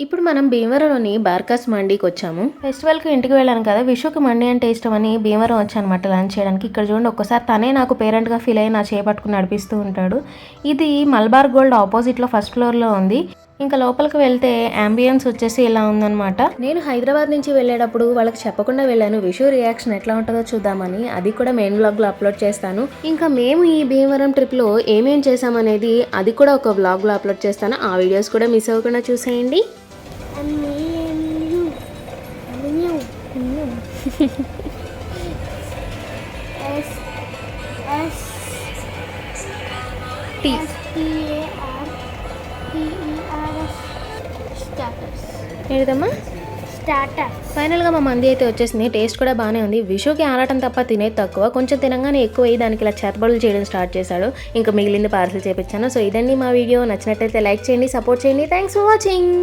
ఇప్పుడు మనం భీమవరంలోని బార్కాస్ మండీకి వచ్చాము. ఫెస్టివల్కి ఇంటికి వెళ్ళాను కదా, విషుకి మండీ అంటే ఇష్టం అని భీమవరం వచ్చానమాట లంచ్ చేయడానికి. ఇక్కడ చూడండి, ఒక్కసారి తనే నాకు పేరెంట్గా ఫీల్ అయ్యి నా చేపట్టుకుని నడిపిస్తూ ఉంటాడు. ఇది మల్బార్ గోల్డ్ ఆపోజిట్లో ఫస్ట్ ఫ్లోర్లో ఉంది. ఇంకా లోపలికి వెళ్తే అంబియన్స్ వచ్చేసి ఇలా ఉందన్నమాట. నేను హైదరాబాద్ నుంచి వెళ్ళేటప్పుడు వాళ్ళకి చెప్పకుండా వెళ్ళాను, విషు రియాక్షన్ ఎట్లా ఉంటుందో చూద్దామని. అది కూడా మెయిన్ బ్లాగ్లో అప్లోడ్ చేస్తాను. ఇంకా మేము ఈ భీమవరం ట్రిప్లో ఏమేం చేసామనేది అది కూడా ఒక బ్లాగ్లో అప్లోడ్ చేస్తాను. ఆ వీడియోస్ కూడా మిస్ అవ్వకుండా చూసేయండి. ఏదమ్మా స్టార్టర్. ఫైనల్గా మా మంది అయితే వచ్చేసింది. టేస్ట్ కూడా బాగానే ఉంది. విషుకి ఆడటం తప్ప తినేది తక్కువ, కొంచెం తినగానే ఎక్కువ అయ్యి దానికి ఇలా చేతబడులు చేయడం స్టార్ట్ చేశాడు. ఇంకా మిగిలింది పార్సల్ చేపించాను. సో ఇదండి మా వీడియో. నచ్చినట్లయితే లైక్ చేయండి, సపోర్ట్ చేయండి. Thanks for watching.